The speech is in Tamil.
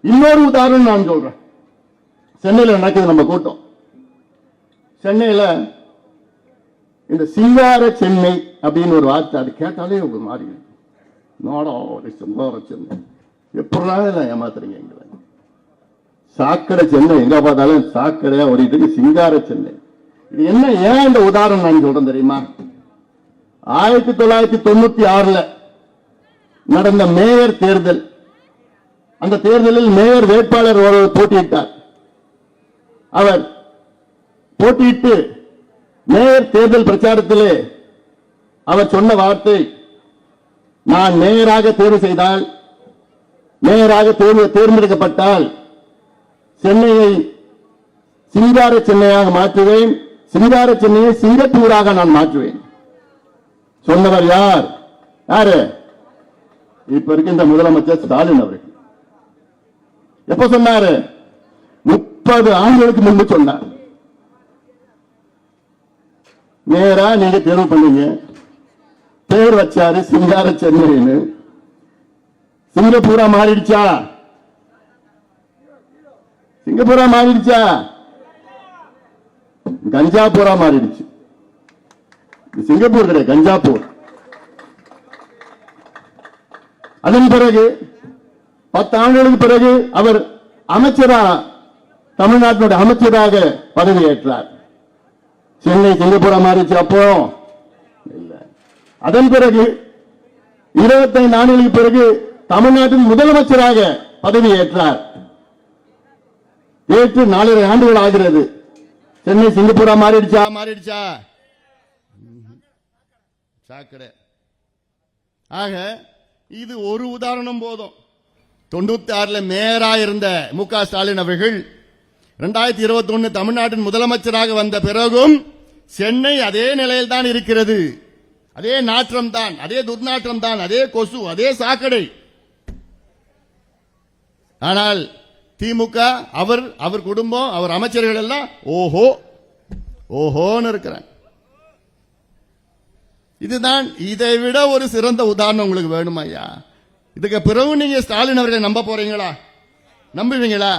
இன்னொரு உதாரணம் நான் சொல்றேன். சென்னையில் நடக்குது நம்ம கூட்டம். சென்னையில் இந்த சிங்கார சென்னை அப்படின்னு ஒரு வார்த்தை, அது கேட்டாலே ஒரு மாதிரி நாடா சிங்கார சென்னை எப்படிலாம் ஏமாத்துறீங்க. எங்களை சாக்கடை சென்னை எங்க பார்த்தாலும் சாக்கடையா ஓடிட்டு சிங்கார சென்னை. இது என்ன, ஏன் இந்த உதாரணம் நான் சொல்றேன் தெரியுமா? 1996 நடந்த மேயர் தேர்தல். அந்த தேர்தலில் மேயர் வேட்பாளர் ஒருவர் போட்டியிட்டார். அவர் போட்டியிட்டு மேயர் தேர்தல் பிரச்சாரத்திலே அவர் சொன்ன வார்த்தை, நான் மேயராக தேர்வு செய்தால், மேயராக தேர்ந்தெடுக்கப்பட்டால் சென்னையை சிங்கார சென்னையாக மாற்றுவேன், சிங்கார சென்னையை சிங்கப்பூராக நான் மாற்றுவேன். சொன்னவர் யார்? யாரு? இப்ப இருக்கின்ற முதலமைச்சர் ஸ்டாலின் அவர்கள். எப்ப சொன்னாரு? 30 ஆண்டுகளுக்கு முன்பு சொன்னார். நேரா நீங்க தேர்வு பண்ணீங்க, பேர் வச்சாரு சிங்கார சென்னைன்னு. சிங்கப்பூரா மாறிடுச்சா? சிங்கப்பூரா மாறிடுச்சா? கஞ்சாபூரா மாறிடுச்சு. சிங்கப்பூர் கிடையாது, கஞ்சாப்பூர். அதன் பிறகு 10 ஆண்டுகளுக்கு பிறகு அவர் அமைச்சராக, தமிழ்நாட்டினுடைய அமைச்சராக பதவியேற்றார். சென்னை சிங்கப்பூரா மாறிச்சு அப்போ இல்ல. அதன் பிறகு 25 ஆண்டுகளுக்கு பிறகு தமிழ்நாட்டின் முதலமைச்சராக பதவியேற்றார். ஏற்று 4.5 ஆண்டுகள் ஆகிறது. சென்னை சிங்கப்பூரா மாறிடுச்சா? மாறிடுச்சா? சாக்கடை. ஆக இது ஒரு உதாரணம் போதும். 96 மேயரா இருந்த மு.க. ஸ்டாலின் அவர்கள் 2021 தமிழ்நாட்டின் முதலமைச்சராக வந்த பிறகும் சென்னை அதே நிலையில் தான் இருக்கிறது. அதே நாற்றம் தான், அதே துர்நாற்றம் தான், அதே கொசு, அதே சாக்கடை. ஆனால் திமுக, அவர் குடும்பம், அவர் அமைச்சர்கள் எல்லாம் ஓஹோ ஓஹோன்னு இருக்கிறாங்க. இதுதான். இதை விட ஒரு சிறந்த உதாரணம் உங்களுக்கு வேணுமா ஐயா? இதுக்கு பிறகு நீங்க ஸ்டாலின் அவர்களை நம்ப போறீங்களா? நம்புவீங்களா?